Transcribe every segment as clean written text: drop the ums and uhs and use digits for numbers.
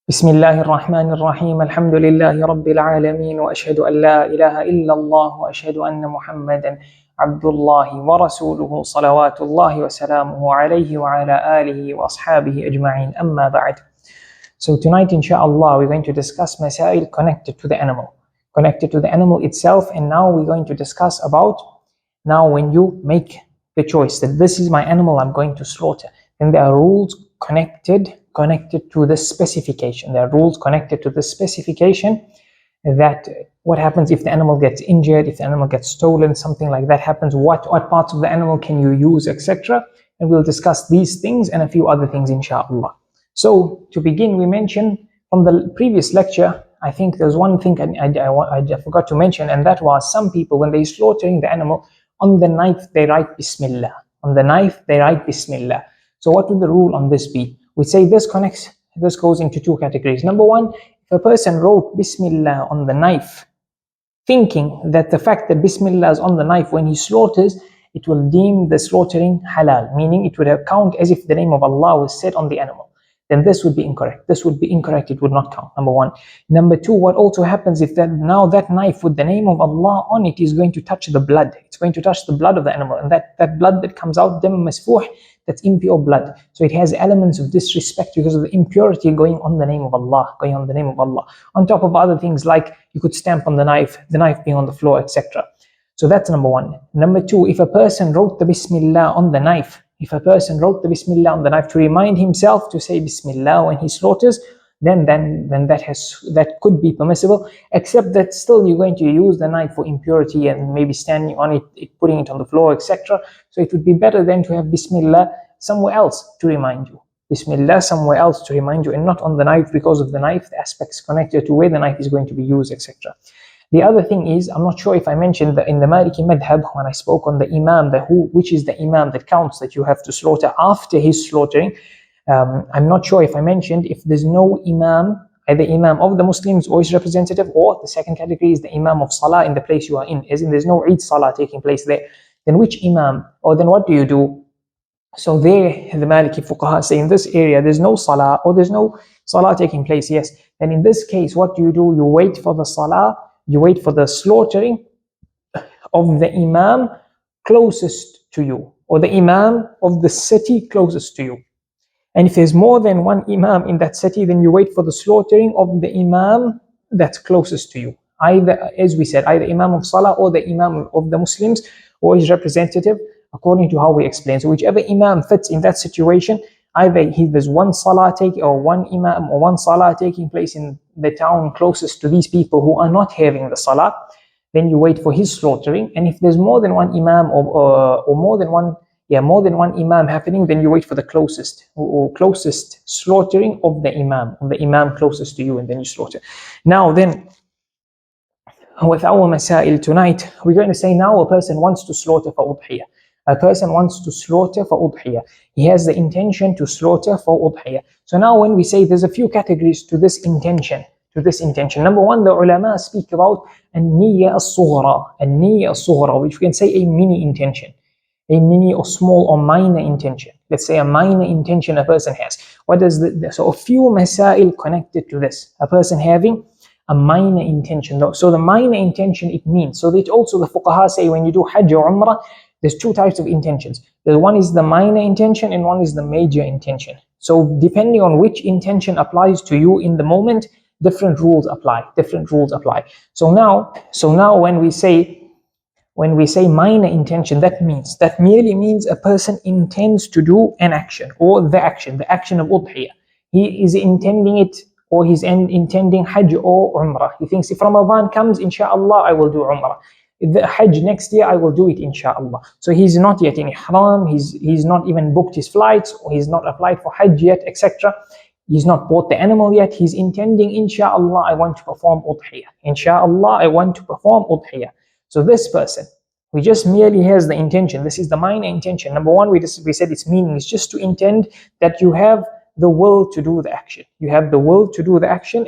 بسم الله الرحمن الرحيم الحمد لله رب العالمين وأشهد أن لا إله إلا الله وأشهد أن محمدا عبد الله ورسوله صلوات الله وسلامه عليه وعلى آله وأصحابه أجمعين أما بعد. So tonight inshallah we're going to discuss masaail connected to the animal itself, and now we're going to discuss about now when you make the choice that this is my animal I'm going to slaughter, then there are rules connected to the specification. There are rules connected to the specification that what happens if the animal gets injured, if the animal gets stolen, something like that happens, what parts of the animal can you use, etc. And we'll discuss these things and a few other things inshallah. So to begin, we mentioned from the previous lecture, I think there's one thing I forgot to mention, and that was some people when they're slaughtering the animal, on the knife they write bismillah. On the knife they write bismillah. So what would the rule on this be? We say this goes into two categories. Number one, if a person wrote bismillah on the knife, thinking that the fact that bismillah is on the knife when he slaughters, it will deem the slaughtering halal, meaning it would count as if the name of Allah was said on the animal, then this would be incorrect. It would not count, number one. Number two, what also happens if that knife with the name of Allah on it is going to touch the blood. It's going to touch the blood of the animal, and that blood that comes out, dam masfuh, that's impure blood. So it has elements of disrespect because of the impurity going on the name of Allah, on top of other things like you could stamp on the knife being on the floor, etc. So that's number one. Number two, if a person wrote the bismillah on the knife, to remind himself to say bismillah when he slaughters, then that could be permissible, except that still you're going to use the knife for impurity and maybe standing on it, putting it on the floor, etc. So it would be better then to have bismillah somewhere else to remind you. And not on the knife, because of the knife, the aspects connected to where the knife is going to be used, etc. The other thing is, I'm not sure if I mentioned that in the Maliki madhab, when I spoke on the imam, which is the imam that counts that you have to slaughter after his slaughtering. I'm not sure if I mentioned, if there's no imam, either imam of the Muslims or his representative, or the second category is the imam of salah in the place you are in, as in there's no Eid salah taking place there, then which imam, or then what do you do? So there, the Maliki fuqaha say in this area there's no salah, or there's no salah taking place, yes, then in this case what do? You wait for the salah, you wait for the slaughtering of the imam closest to you, or the imam of the city closest to you. And if there's more than one imam in that city, then you wait for the slaughtering of the imam that's closest to you. Either, as we said, either imam of salah or the imam of the Muslims or his representative, according to how we explain. So whichever imam fits in that situation, either there's one salah or one imam or one salah taking place in the town closest to these people who are not having the salah, then you wait for his slaughtering. And if there's more than one imam or more than one imam happening, then you wait for the closest slaughtering of the imam closest to you, and then you slaughter. Now then, with our masaail tonight, we're going to say now a person wants to slaughter for Udhiyah. He has the intention to slaughter for Udhiyah. So now when we say there's a few categories to this intention. Number one, the ulama speak about an-niyya as-sughra, which we can say a mini intention. A mini or small or minor intention. Let's say a minor intention a person has. So a few masaail connected to this. A person having a minor intention. So the minor intention it means. So that also the fuqaha say when you do hajj or umrah, there's two types of intentions. One is the minor intention and one is the major intention. So depending on which intention applies to you in the moment, different rules apply. So now when we say minor intention, that merely means a person intends to do an action, or the action of Udhiyah. He is intending it, or he's intending Hajj or Umrah. He thinks if Ramadan comes, inshallah, I will do Umrah. The Hajj next year, I will do it, inshallah. So he's not yet in Ihram, he's not even booked his flights, or he's not applied for Hajj yet, etc. He's not bought the animal yet. He's intending, inshallah, I want to perform Udhiyah. So this person, we just merely has the intention. This is the minor intention. Number one, we said its meaning is just to intend that you have the will to do the action.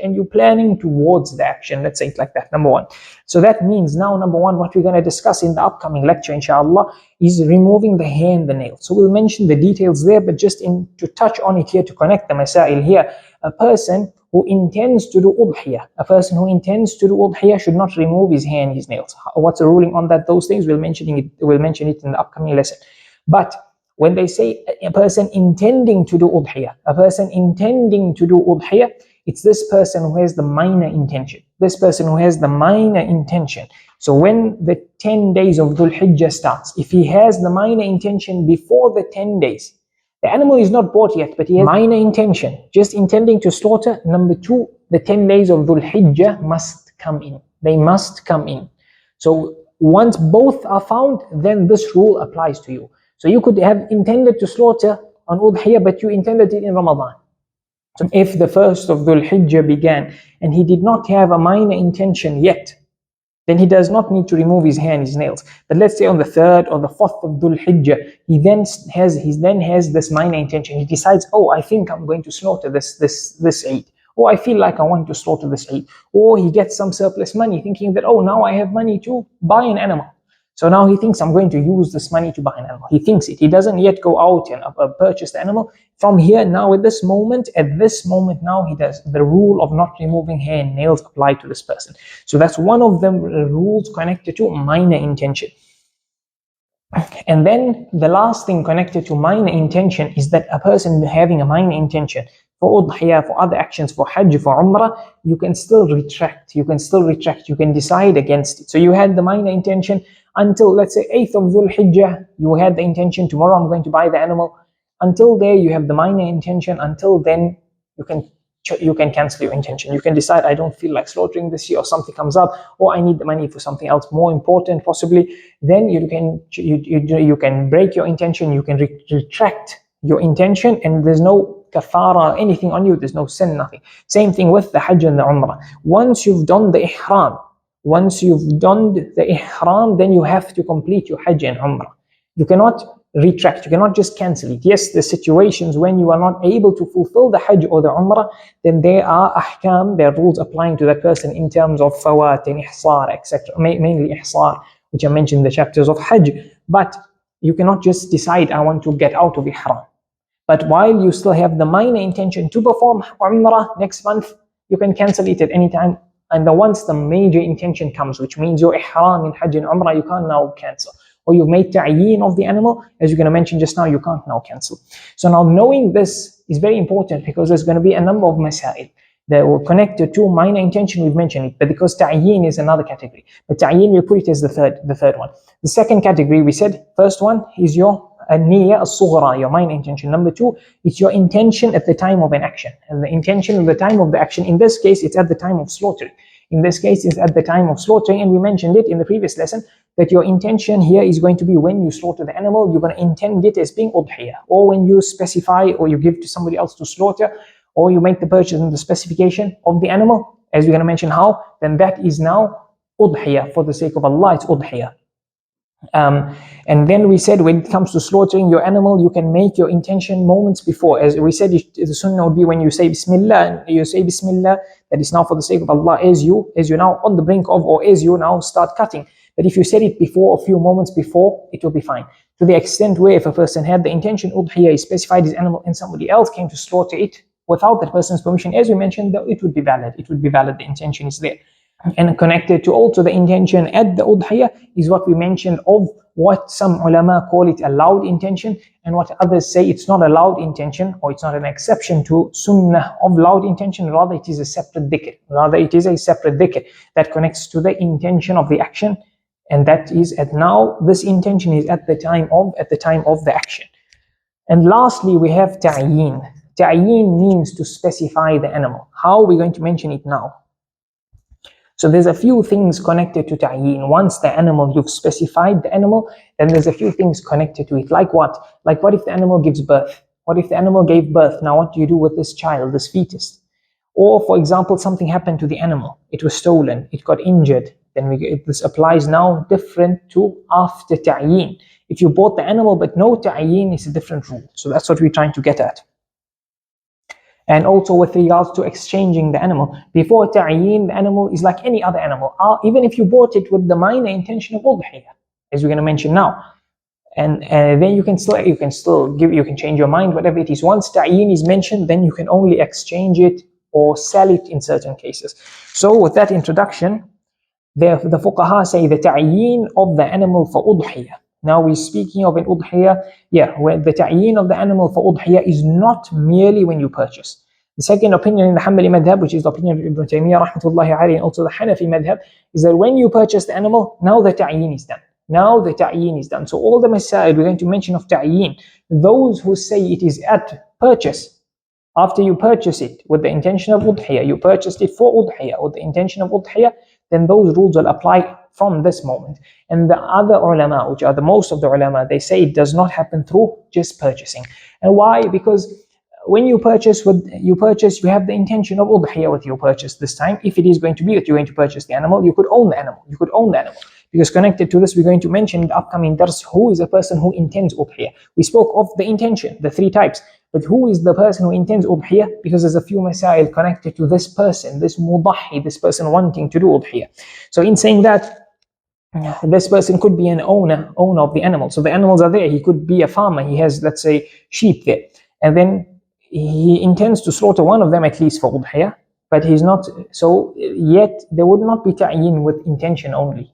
And you're planning towards the action. Let's say it like that, number one. So that means now, number one, what we're going to discuss in the upcoming lecture, inshallah, is removing the hair and the nail. So we'll mention the details there, but just to touch on it here, to connect the masail here, a person who intends to do udhiyah. A person who intends to do udhiyah should not remove his hair and his nails. What's the ruling on that? Those things we'll mention it in the upcoming lesson. But when they say a person intending to do udhiyah, a person intending to do udhiyah, it's this person who has the minor intention. This person who has the minor intention. So when the 10 days of Dhul Hijjah starts, if he has the minor intention before the 10 days, the animal is not bought yet, but he has minor intention, just intending to slaughter. Number two, the 10 days of Dhul Hijjah must come in. They must come in. So once both are found, then this rule applies to you. So you could have intended to slaughter on Udhiyah, but you intended it in Ramadan. So if the first of Dhul Hijjah began and he did not have a minor intention yet, then he does not need to remove his hair and his nails. But let's say on the 3rd or the 4th of Dhul Hijjah, he then has this minor intention. He decides, oh, I think I'm going to slaughter this Eid. Or I feel like I want to slaughter this Eid. Or he gets some surplus money thinking that, oh, now I have money to buy an animal. So now he thinks I'm going to use this money to buy an animal. He thinks it. He doesn't yet go out and purchase the animal. From here now at this moment now he does. The rule of not removing hair and nails apply to this person. So that's one of the rules connected to minor intention. And then the last thing connected to minor intention is that a person having a minor intention for udhiyah, for other actions, for hajj, for umrah, you can still retract. You can decide against it. So you had the minor intention until, let's say, 8th of Dhul Hijjah, you had the intention, tomorrow I'm going to buy the animal. Until there, you have the minor intention. Until then, you can cancel your intention. You can decide, I don't feel like slaughtering this year, or something comes up, or I need the money for something else more important, possibly. Then you can break your intention. You can retract your intention, and there's no kafara or anything on you. There's no sin, nothing. Same thing with the hajj and the umrah. Once you've done the ihram, then you have to complete your hajj and umrah. You cannot retract. You cannot just cancel it. Yes, the situations when you are not able to fulfill the hajj or the umrah, then there are ahkam, there are rules applying to that person in terms of fawat and ihsar, etc. Mainly ihsar, which I mentioned in the chapters of hajj. But you cannot just decide, I want to get out of ihram. But while you still have the minor intention to perform umrah next month, you can cancel it at any time. And once the major intention comes, which means your ihram in hajj and umrah, you can't now cancel. Or you've made ta'yeen of the animal, as you're going to mention just now, you can't now cancel. So now knowing this is very important, because there's going to be a number of masaail that will connect to minor intention. We've mentioned it, but because ta'yeen is another category. But ta'yeen, we put it as the third one. The second category, we said, first one is your niyyah as-sughra, your minor intention. Number two, it's your intention at the time of an action. And the intention at the time of the action, in this case, it's at the time of slaughtering. In this case, it's at the time of slaughtering, and we mentioned it in the previous lesson, that your intention here is going to be when you slaughter the animal, you're going to intend it as being udhiyah. Or when you specify, or you give to somebody else to slaughter, or you make the purchase and the specification of the animal, as we're going to mention how, then that is now udhiyah. For the sake of Allah, it's udhiyah. And then we said, when it comes to slaughtering your animal, you can make your intention moments before. As we said, the sunnah would be when you say bismillah, and you say bismillah, that is now for the sake of Allah, as you're now on the brink of, or as you now start cutting. But if you said it before, a few moments before, it will be fine. To the extent where if a person had the intention, udhiyah, he specified his animal, and somebody else came to slaughter it without that person's permission, as we mentioned, it would be valid. It would be valid, the intention is there. And connected to also the intention at the udhiyah is what we mentioned of what some ulama call it a loud intention, and what others say it's not a loud intention, or it's not an exception to sunnah of loud intention. Rather, it is a separate dhikr. That connects to the intention of the action, and that is at now. This intention is at the time of the action. And lastly, we have ta'yeen. Ta'yeen means to specify the animal. How are we going to mention it now? So there's a few things connected to ta'yeen. Once the animal, you've specified the animal, then there's a few things connected to it. Like what? Like what if the animal gives birth? What if the animal gave birth? Now what do you do with this child, this fetus? Or for example, something happened to the animal. It was stolen, it got injured. Then this applies now different to after ta'yeen. If you bought the animal but no ta'yeen, it's a different rule. So that's what we're trying to get at. And also with regards to exchanging the animal. Before ta'yeen, the animal is like any other animal. Even if you bought it with the minor intention of udhiyah, as we're going to mention now. And then you can change your mind, whatever it is. Once ta'yeen is mentioned, then you can only exchange it or sell it in certain cases. So with that introduction, the fuqaha say the ta'yeen of the animal for udhiyah. Now we're speaking of an udhiyah, where the ta'yeen of the animal for udhiyah is not merely when you purchase. The second opinion in the Hanbali madhab, which is the opinion of Ibn Taymiyyah rahmatullahi alayhi, and also the Hanafi madhab, is that when you purchase the animal, now the ta'yeen is done. Now the ta'yeen is done. So all the masaail we're going to mention of ta'yeen, those who say it is at purchase, after you purchase it with the intention of udhiyah, you purchased it for udhiyah with the intention of udhiyah, then those rules will apply from this moment. And the other ulama, which are the most of the ulama, they say it does not happen through just purchasing. And why? Because when you purchase, you have the intention of udhiyah with your purchase this time. If it is going to be that you're going to purchase the animal, you could own the animal. You could own the animal. Because connected to this, we're going to mention in the upcoming dars, who is a person who intends udhiyah. We spoke of the intention, the three types. But who is the person who intends udhiyah? Because there's a few masaail connected to this person, this mudahi, this person wanting to do udhiyah. So in saying that, this person could be an owner of the animal. So the animals are there. He could be a farmer. He has, let's say, sheep there. And then he intends to slaughter one of them at least for udhiyah. But he's not, so yet there would not be ta'yeen with intention only.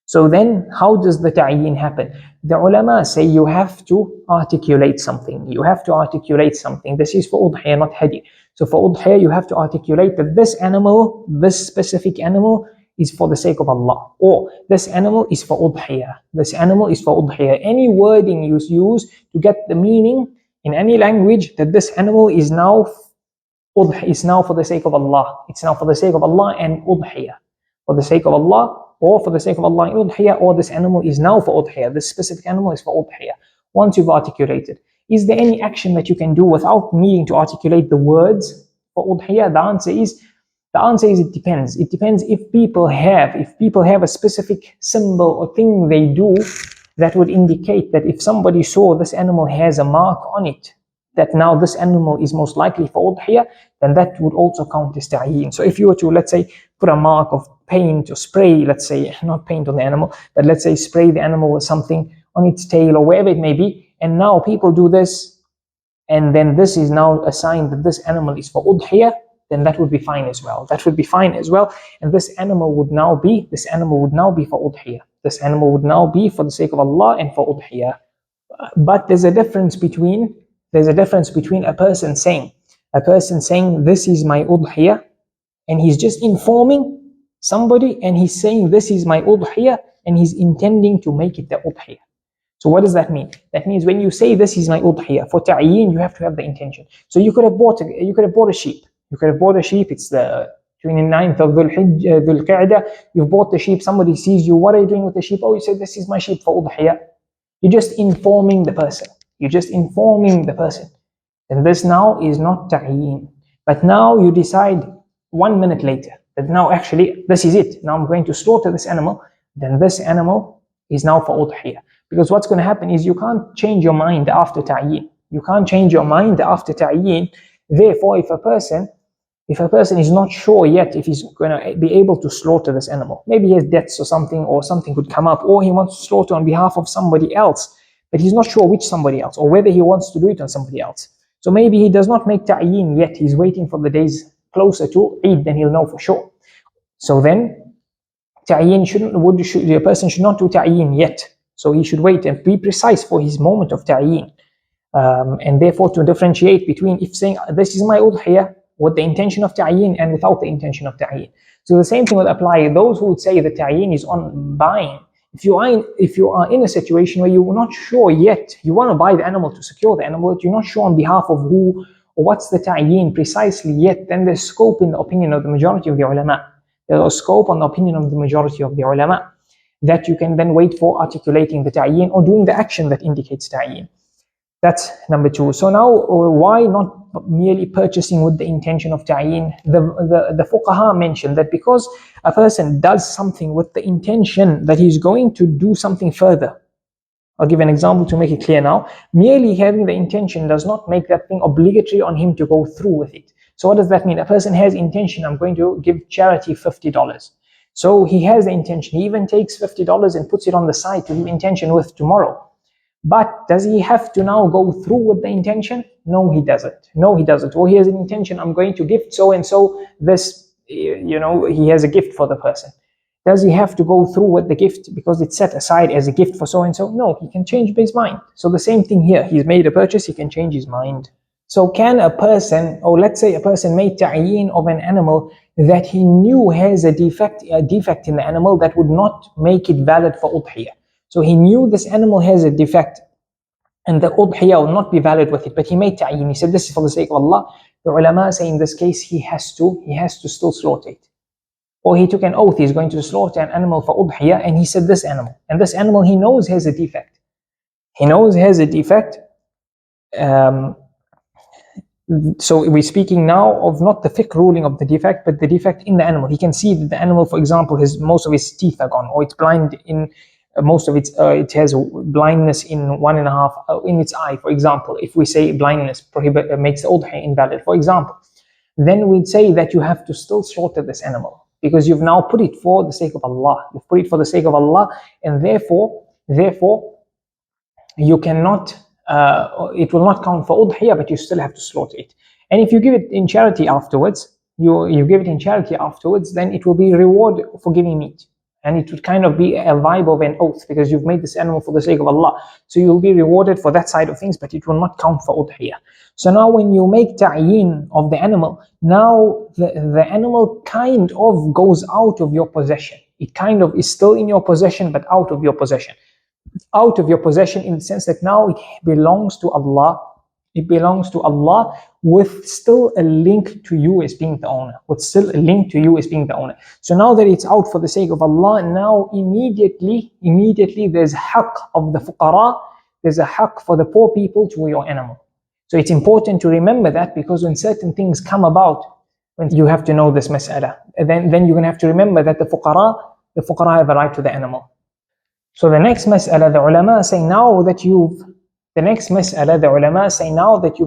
So then how does the ta'yeen happen? The ulama say you have to articulate something. You have to articulate something. This is for udhiyah, not hadi. So for udhiyah, you have to articulate that this animal, this specific animal, is for the sake of Allah. Or this animal is for udhiyah. This animal is for udhiyah. Any wording you use to get the meaning in any language that this animal is now for the sake of Allah. It's now for the sake of Allah and udhiyah. For the sake of Allah, or for the sake of Allah and udhiyah, or this animal is now for udhiyah. This specific animal is for udhiyah. Once you've articulated, is there any action that you can do without needing to articulate the words for udhiyah? The answer is it depends. It depends if people have a specific symbol or thing they do that would indicate that if somebody saw this animal has a mark on it, that now this animal is most likely for udhiyah, then that would also count as ta'yeen. So if you were to, let's say, put a mark of paint or spray, let's say, not paint on the animal, but let's say spray the animal with something on its tail or wherever it may be, and now people do this, and then this is now a sign that this animal is for udhiyah, then that would be fine as well. That would be fine as well, and this animal would now be for udhiyah. This animal would now be for the sake of Allah and for udhiyah. But there's a difference between a person saying this is my udhiyah, and he's just informing somebody, and he's saying this is my udhiyah, and he's intending to make it the udhiyah. So what does that mean? That means when you say this is my udhiyah, for ta'yeen you have to have the intention. So you could have bought a sheep. It's the 29th of Dhul Qa'dah. You've bought the sheep. Somebody sees you. What are you doing with the sheep? Oh, you said this is my sheep for udhiyah. You're just informing the person. And this now is not ta'yeen. But now you decide 1 minute later that now actually this is it. Now I'm going to slaughter this animal. Then this animal is now for udhiyah. Because what's going to happen is you can't change your mind after ta'yeen. Therefore, if a person is not sure yet if he's going to be able to slaughter this animal, maybe he has debts or something could come up, or he wants to slaughter on behalf of somebody else, but he's not sure which somebody else, or whether he wants to do it on somebody else. So maybe he does not make ta'yeen yet. He's waiting for the days closer to Eid, then he'll know for sure. So then, a person should not do ta'yeen yet. So he should wait and be precise for his moment of ta'yeen. And therefore to differentiate between if saying this is my udhiyah with the intention of ta'yeen and without the intention of ta'yeen. So the same thing will apply. Those who would say the ta'yeen is on buying. If you are in a situation where you're not sure yet, you want to buy the animal to secure the animal, but you're not sure on behalf of who or what's the ta'yeen precisely yet, then there's scope in the opinion of the majority of the ulama. There's scope on the opinion of the majority of the ulama that you can then wait for articulating the ta'yeen or doing the action that indicates ta'yeen. That's number two. So now, why not merely purchasing with the intention of ta'yeen? The fuqaha mentioned that because a person does something with the intention that he's going to do something further. I'll give an example to make it clear now. Merely having the intention does not make that thing obligatory on him to go through with it. So what does that mean? A person has intention, I'm going to give charity $50. So he has the intention. He even takes $50 and puts it on the side to give intention with tomorrow. But does he have to now go through with the intention? No, he doesn't. No, he doesn't. Or he has an intention, I'm going to gift so and so this, he has a gift for the person. Does he have to go through with the gift because it's set aside as a gift for so and so? No, he can change his mind. So the same thing here. He's made a purchase, he can change his mind. So can a person, or let's say a person made ta'yeen of an animal that he knew has a defect in the animal that would not make it valid for udhiyah. So he knew this animal has a defect and the udhiyah will not be valid with it, but he made ta'yeen. He said this is for the sake of Allah. The ulama say in this case he has to still slaughter it. Or he took an oath he's going to slaughter an animal for udhiyah, and he said this animal, and this animal he knows has a defect. He knows has a defect. So we're speaking now of not the fiqh ruling of the defect, but the defect in the animal. He can see that the animal, for example, most of its teeth are gone, or it's blind in most of its, it has blindness in 1.5 in its eye, for example. If we say blindness makes the udhiyah invalid, for example, then we'd say that you have to still slaughter this animal because you've now put it for the sake of Allah. You've put it for the sake of Allah, and therefore you cannot. It will not count for udhiyah, but you still have to slaughter it. And if you give it in charity afterwards, you give it in charity afterwards, then it will be reward for giving meat. And it would kind of be a vibe of an oath because you've made this animal for the sake of Allah. So you'll be rewarded for that side of things, but it will not count for udhiyah. So now when you make ta'yeen of the animal, now the animal kind of goes out of your possession. It kind of is still in your possession, but out of your possession. Out of your possession in the sense that now it belongs to Allah. It belongs to Allah with still a link to you as being the owner. With still a link to you as being the owner. So now that it's out for the sake of Allah, now immediately there's haqq of the fuqara, there's a haqq for the poor people to your animal. So it's important to remember that, because when certain things come about, when you have to know this mas'ala, then you're going to have to remember that the fuqara have a right to the animal. So the next mas'ala, the ulama say now that you've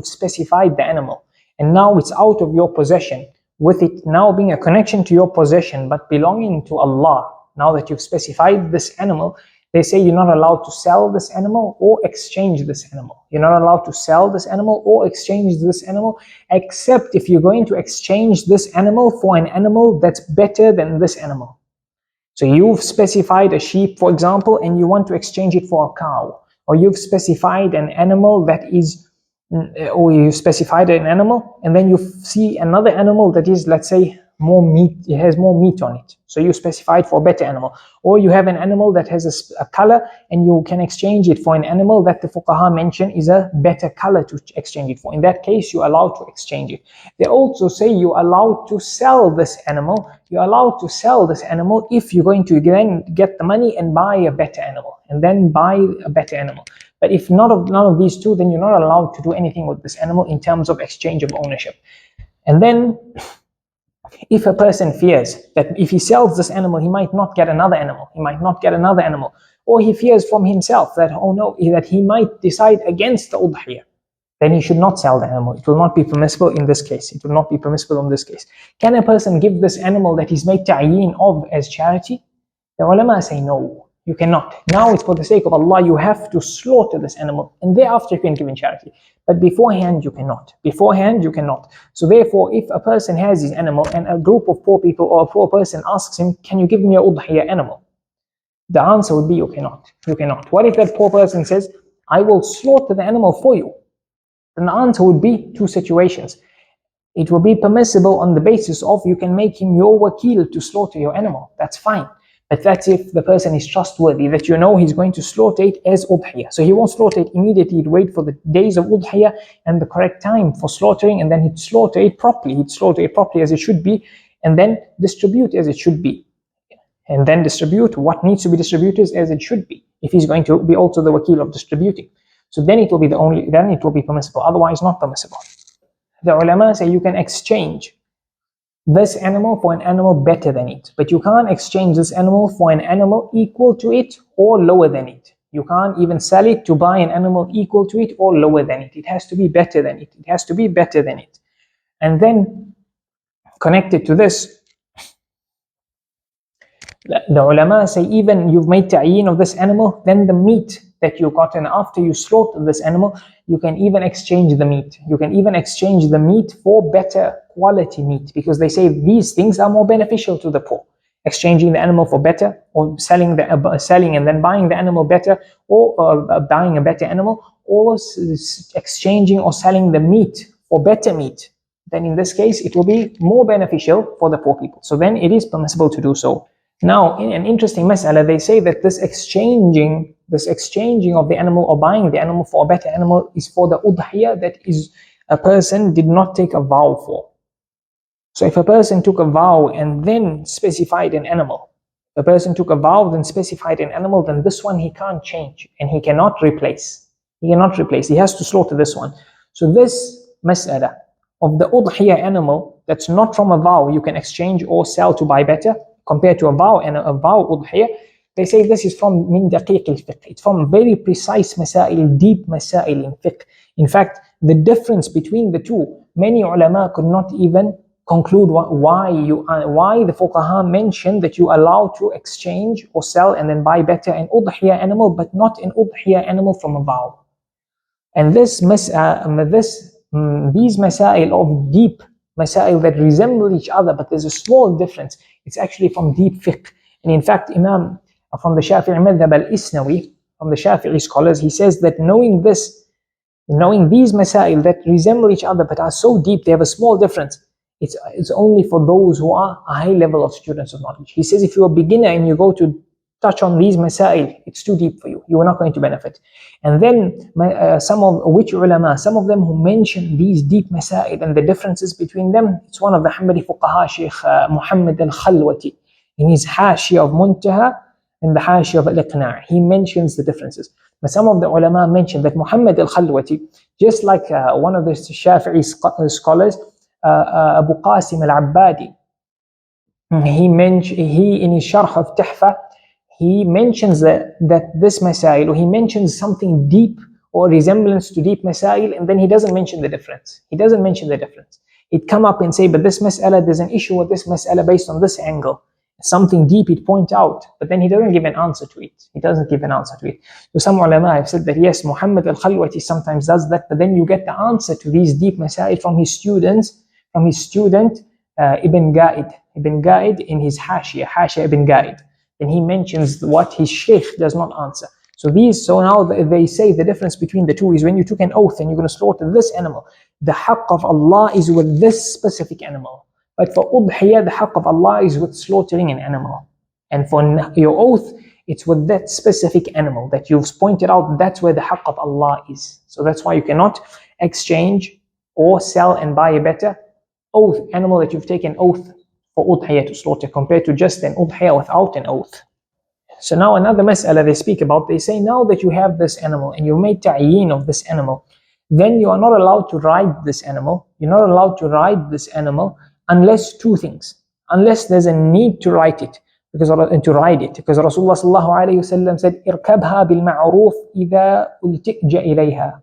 specified the animal, and now it's out of your possession, with it now being a connection to your possession but belonging to Allah. Now that you've specified this animal, they say you're not allowed to sell this animal or exchange this animal. You're not allowed to sell this animal or exchange this animal, except if you're going to exchange this animal for an animal that's better than this animal. So you've specified a sheep, for example, and you want to exchange it for a cow. Or you've specified an animal that is, or you specified an animal, and then you see another animal that is, let's say, more meat, it has more meat on it. So you specified for a better animal. Or you have an animal that has a color, and you can exchange it for an animal that the fuqaha mention is a better color to exchange it for. In that case, you're allowed to exchange it. They also say you're allowed to sell this animal. You're allowed to sell this animal if you're going to then get the money and buy a better animal. And then buy a better animal. But if none of these two, then you're not allowed to do anything with this animal in terms of exchange of ownership. And then, if a person fears that if he sells this animal, he might not get another animal, or he fears from himself that, oh no, that he might decide against the udhiyah, then he should not sell the animal. It will not be permissible in this case. Can a person give this animal that he's made ta'yeen of as charity? The ulama say no. You cannot. Now it's for the sake of Allah, you have to slaughter this animal, and thereafter you can give in charity. But beforehand you cannot. So therefore, if a person has his animal and a group of poor people or a poor person asks him, can you give me a udhiyah animal? The answer would be you cannot. What if that poor person says, I will slaughter the animal for you? Then the answer would be two situations. It will be permissible on the basis of you can make him your wakeel to slaughter your animal. That's fine. But that's if the person is trustworthy, that you know he's going to slaughter it as udhiyah. So he won't slaughter it immediately, he'd wait for the days of udhiyah and the correct time for slaughtering, and then he'd slaughter it properly. As it should be, and then distribute as it should be. And then distribute what needs to be distributed as it should be, if he's going to be also the wakeel of distributing. So then it will be permissible, otherwise not permissible. The ulama say you can exchange this animal for an animal better than it, but you can't exchange this animal for an animal equal to it or lower than it. You can't even sell it to buy an animal equal to it or lower than it. It has to be better than it. And then connected to this, The ulama say even you've made ta'yeen of this animal, then the meat that you got, and after you slaughter this animal, you can even exchange the meat. You can even exchange the meat for better quality meat, because they say these things are more beneficial to the poor. Exchanging the animal for better, or selling and then buying the animal better, or buying a better animal, or exchanging or selling the meat for better meat, then in this case it will be more beneficial for the poor people. So then it is permissible to do so. Now, in an interesting mas'ala, they say that this exchanging of the animal or buying the animal for a better animal is for the udhiyah that is a person did not take a vow for. So if a person took a vow and then specified an animal, then this one he can't change and he cannot replace. He has to slaughter this one. So this mas'ala of the udhiyah animal that's not from a vow you can exchange or sell to buy better, compared to a vow and a vow udhiyah, they say this is from min daqiq al-fiqh. It's from very precise masaail, deep masaail in fiqh. In fact, the difference between the two, many ulama could not even conclude why the fuqaha mentioned that you allow to exchange or sell and then buy better an udhiyah animal, but not an udhiyah animal from a vow. And these masaail of deep masaail that resemble each other, but there's a small difference. It's actually from deep fiqh. And in fact, Imam from the Shafi'i madhab al-Isnawi, from the Shafi'i scholars, he says that knowing these masaail that resemble each other but are so deep, they have a small difference, it's only for those who are a high level of students of knowledge. He says if you're a beginner and you go to touch on these masaail, it's too deep for you. You are not going to benefit. And then some of them who mention these deep masaail and the differences between them, it's one of the Hanbali fuqaha, Sheikh Muhammad al-Khalwati, in his Hashiyah of Muntaha and the Hashiyah of al-Iqna'. He mentions the differences. But some of the ulama mention that Muhammad al-Khalwati, just like one of the Shafi'i scholars, Abu Qasim al-Abbadi, he in his Sharh of Tuhfa, he mentions that this masail, or he mentions something deep or resemblance to deep masail, and then he doesn't mention the difference. He'd come up and say, but this mas'ala, there's an issue with this mas'ala based on this angle. Something deep he'd point out, but then he doesn't give an answer to it. So some ulama have said that yes, Muhammad al-Khalwati sometimes does that, but then you get the answer to these deep masail from his student Ibn Ga'id in his Hashiyah Ibn Ga'id. Then he mentions what his sheikh does not answer. So now they say the difference between the two is when you took an oath and you're going to slaughter this animal, the haqq of Allah is with this specific animal. But for udhiyah, the haqq of Allah is with slaughtering an animal. And for your oath, it's with that specific animal that you've pointed out, that's where the haqq of Allah is. So that's why you cannot exchange or sell and buy a better animal that you've taken oath for udhiyah to slaughter, compared to just an udhiyah without an oath. So now another mas'ala they speak about, they say now that you have this animal and you made ta'yeen of this animal, then you are not allowed to ride this animal. You're not allowed to ride this animal unless two things. Unless there's a need to ride it, because Rasulullah sallallahu alayhi wasallam said, "Irkabha bil ma'ruf idha ultija ilayha."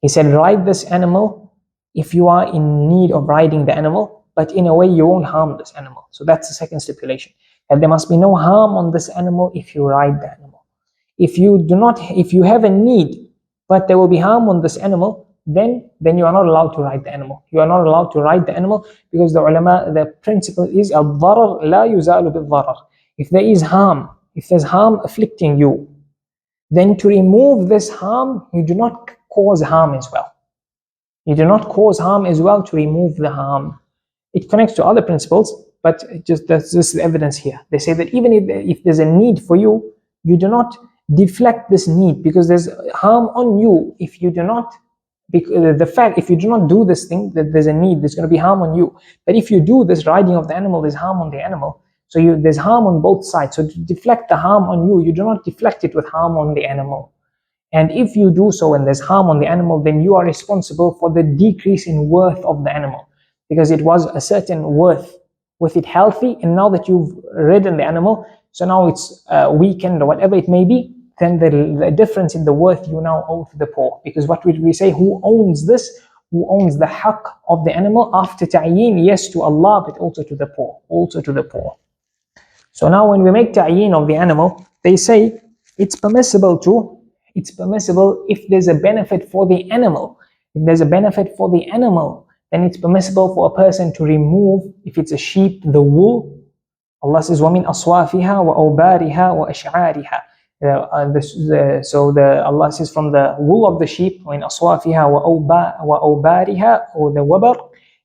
He said, ride this animal if you are in need of riding the animal, but in a way you won't harm this animal. So that's the second stipulation. And there must be no harm on this animal if you ride the animal. If you have a need, but there will be harm on this animal, then you are not allowed to ride the animal. You are not allowed to ride the animal, because the principle is al-dharar la yuzalu bil-dharar. If there's harm afflicting you, then to remove this harm, you do not cause harm as well. You do not cause harm as well to remove the harm. It connects to other principles, but that's just the evidence here. They say that even if there's a need for you, you do not deflect this need, because there's harm on you if you do not. If you do not do this thing, that there's a need, there's going to be harm on you. But if you do this riding of the animal, there's harm on the animal. So there's harm on both sides. So to deflect the harm on you, you do not deflect it with harm on the animal. And if you do so and there's harm on the animal, then you are responsible for the decrease in worth of the animal, because it was a certain worth with it healthy, and now that you've ridden the animal, so now it's weakened or whatever it may be, then the difference in the worth you now owe to the poor. Because what we say, who owns this? Who owns the haqq of the animal after ta'yeen? Yes, to Allah, but also to the poor. So now when we make ta'yin of the animal, they say it's permissible if there's a benefit for the animal. If there's a benefit for the animal, then it's permissible for a person to remove, if it's a sheep, the wool. Allah says, وَمِنْ أَصْوَافِهَا وَأَوْبَارِهَا وَأَشْعَارِهَا. Allah says from the wool of the sheep, وَإِنْ أَصْوَافِهَا وَأَوْبَارِهَا, or the wabar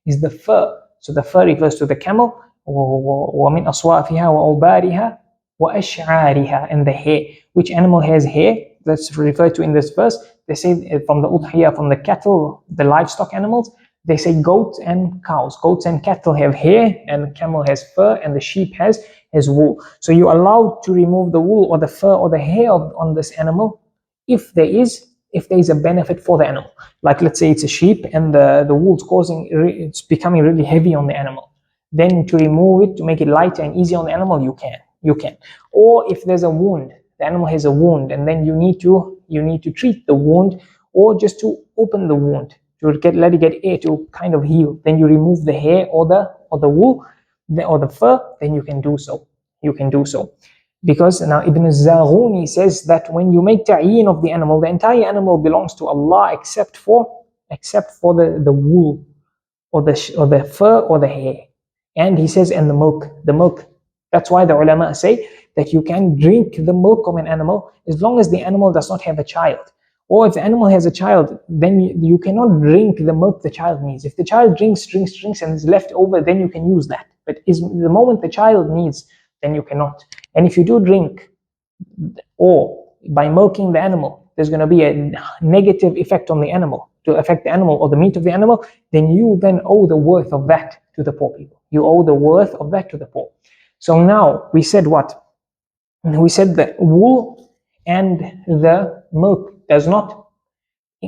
is the fur. So the fur refers to the camel. وَمِنْ أَصْوَافِهَا وَأَوْبَارِهَا وَأَشْعَارِهَا, and the hair. Which animal has hair? That's referred to in this verse. They say from the Udhiyah, from the cattle, the livestock animals, they say goats and cows. Goats and cattle have hair, and the camel has fur, and the sheep has wool. So you're allowed to remove the wool or the fur or the hair on this animal if there is a benefit for the animal. Like let's say it's a sheep and the wool's it's becoming really heavy on the animal. Then to remove it, to make it lighter and easier on the animal, you can. Or if there's a wound, the animal has a wound, and then you need to treat the wound, or just to open the wound, to let it get air to kind of heal. Then you remove the hair or the wool or the fur, then you can do so. Because now Ibn al-Zaghuni says that when you make ta'yin of the animal, the entire animal belongs to Allah except for the wool or the fur or the hair. And he says, and the milk. That's why the ulama say that you can drink the milk of an animal as long as the animal does not have a child. Or if the animal has a child, then you cannot drink the milk the child needs. If the child drinks and is left over, then you can use that. But the moment the child needs, then you cannot. And if you do drink, or by milking the animal, there's going to be a negative effect on the animal, to affect the animal or the meat of the animal, then you owe the worth of that to the poor people. You owe the worth of that to the poor. So now we said what? We said that wool and the milk does not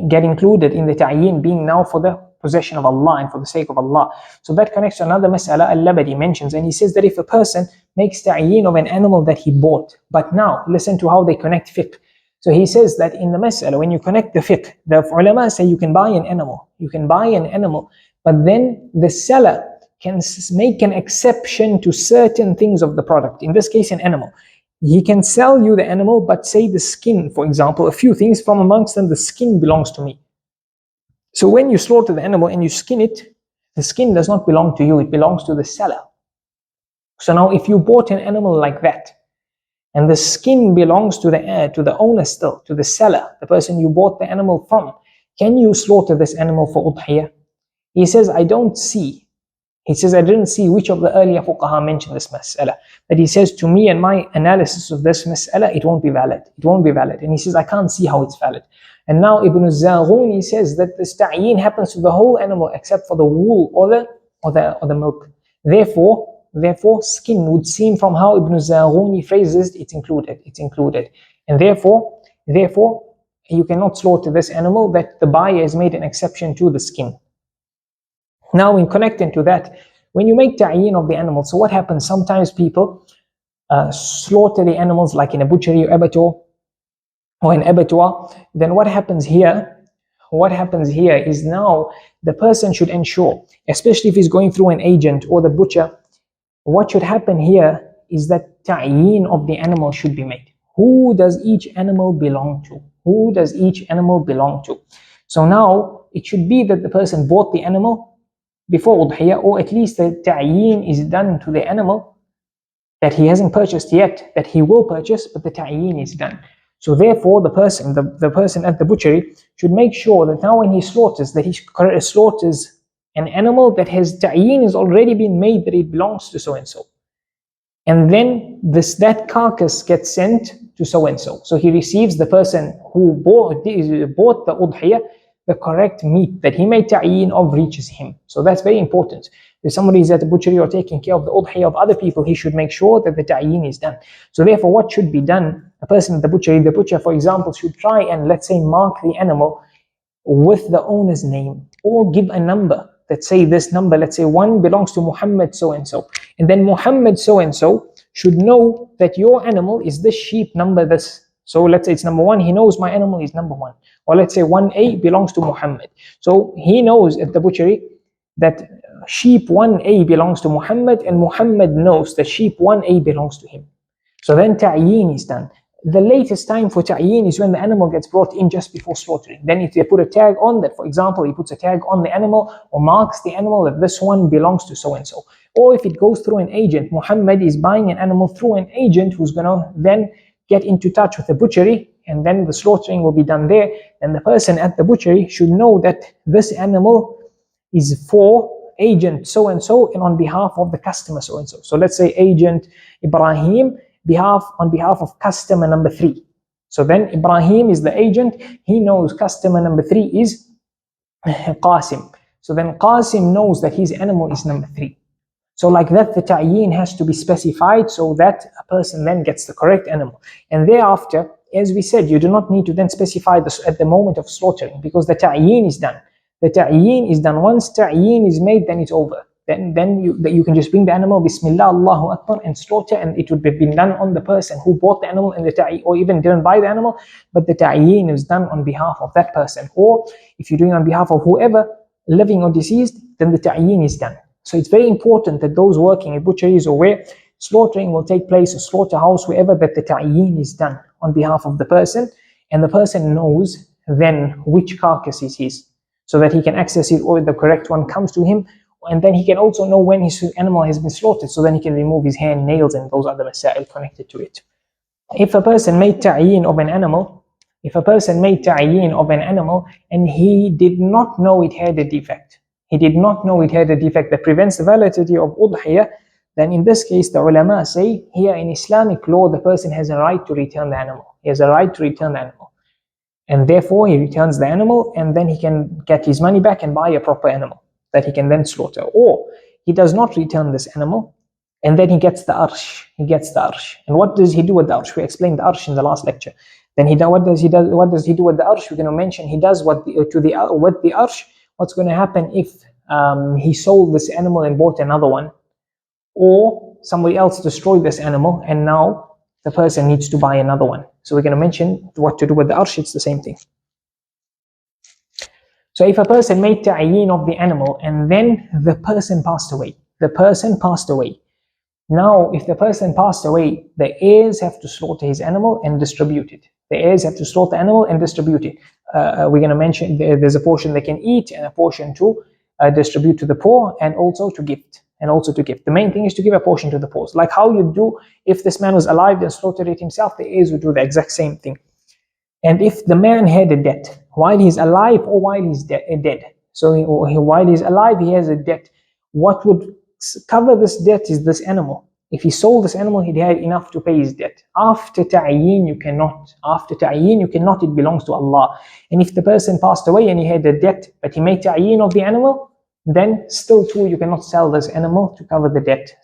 get included in the ta'yin, being now for the possession of Allah and for the sake of Allah. So that connects to another mas'ala al-Labadi mentions, and he says that if a person makes ta'yin of an animal that he bought, but now listen to how they connect fiqh. So he says that in the mas'ala, when you connect the fiqh, the ulama say you can buy an animal, but then the seller can make an exception to certain things of the product. In this case, an animal. He can sell you the animal, but say the skin, for example, a few things from amongst them, the skin belongs to me. So when you slaughter the animal and you skin it, the skin does not belong to you, it belongs to the seller. So now if you bought an animal like that, and the skin belongs to the owner still, to the seller, the person you bought the animal from, can you slaughter this animal for udhiyah? He says, I didn't see which of the earlier fuqaha mentioned this mas'ala. But he says, to me and my analysis of this mas'ala, it won't be valid. And he says, I can't see how it's valid. And now Ibn al-Zaghuni says that this ta'yin happens to the whole animal except for the wool or the milk. Therefore, skin would seem from how Ibn al-Zaghuni phrases it's included. And therefore, you cannot slaughter this animal that the buyer has made an exception to the skin. Now, in connecting to that, when you make ta'yin of the animal, so what happens? Sometimes people slaughter the animals like in a butchery or an abattoir. Then what happens here is now the person should ensure, especially if he's going through an agent or the butcher, what should happen here is that ta'yin of the animal should be made. Who does each animal belong to? So now it should be that the person bought the animal before udhiyah, or at least the ta'yin is done to the animal that he hasn't purchased yet, that he will purchase, but the ta'yin is done. So therefore the person at the butchery should make sure that now when he slaughters, that he slaughters an animal that his ta'yin has already been made that it belongs to so and so. And then that carcass gets sent to so and so. So he receives, the person who bought the udhiyah, the correct meat that he made ta'yin of reaches him. So that's very important. If somebody is at the butchery or taking care of the udhiyah of other people, he should make sure that the ta'yin is done. So therefore, what should be done? A person at the butcher, for example, should try and, let's say, mark the animal with the owner's name, or give a number. Let's say this number, let's say 1 belongs to Muhammad so and so. And then Muhammad so and so should know that your animal is this sheep number this. So let's say it's number 1, he knows my animal is number 1. Or let's say 1A belongs to Muhammad. So he knows at the butchery that sheep 1A belongs to Muhammad, and Muhammad knows that sheep 1A belongs to him. So then ta'yin is done. The latest time for ta'yin is when the animal gets brought in just before slaughtering. Then if they put a tag on that, for example, he puts a tag on the animal or marks the animal that this one belongs to so and so. Or if it goes through an agent, Muhammad is buying an animal through an agent who's going to then get into touch with the butchery, and then the slaughtering will be done there. And the person at the butchery should know that this animal is for agent so and so and on behalf of the customer so and so. So let's say agent Ibrahim on behalf of customer number 3. So then Ibrahim is the agent. He knows customer number 3 is Qasim. So then Qasim knows that his animal is number 3. So like that, the ta'yin has to be specified so that a person then gets the correct animal. And thereafter, as we said, you do not need to then specify this at the moment of slaughtering, because the ta'yin is done. The ta'yin is done. Once ta'yin is made, then it's over. Then you can just bring the animal, bismillaah, Allahu Akbar, and slaughter, and it would have been done on the person who bought the animal, and the ta'yin, or even didn't buy the animal, but the ta'yin is done on behalf of that person. Or if you're doing on behalf of whoever, living or deceased, then the ta'yin is done. So it's very important that those working at butcheries or where slaughtering will take place, or slaughterhouse, wherever, that the ta'yin is done on behalf of the person, and the person knows then which carcass is his, so that he can access it, or the correct one comes to him. And then he can also know when his animal has been slaughtered, so then he can remove his hair, nails, and those other masaail connected to it. If a person made ta'yin of an animal, and he did not know it had a defect, that prevents the validity of Udhiyah, then in this case the ulama say, here in Islamic law, the person has a right to return the animal. And therefore he returns the animal, and then he can get his money back and buy a proper animal that he can then slaughter. Or he does not return this animal, and then he gets the arsh. And what does he do with the arsh? We explained the arsh in the last lecture. Then what does he do with the arsh? We're going to mention he does with the arsh. What's going to happen if he sold this animal and bought another one, or somebody else destroyed this animal and now the person needs to buy another one. So we're going to mention what to do with the arsh. It's the same thing. So if a person made ta'yin of the animal and then the person passed away. Now, if the person passed away, the heirs have to slaughter his animal and distribute it. We're going to mention there's a portion they can eat, and a portion to distribute to the poor, and also to gift. The main thing is to give a portion to the poor. Like how you do if this man was alive and slaughtered it himself, the heirs would do the exact same thing. And if the man had a debt while he's alive or while he's dead, so while he's alive he has a debt, what would cover this debt is this animal. If he sold this animal, he had enough to pay his debt. After ta'yin, you cannot. It belongs to Allah. And if the person passed away and he had a debt, but he made ta'yin of the animal, then still too you cannot sell this animal to cover the debt.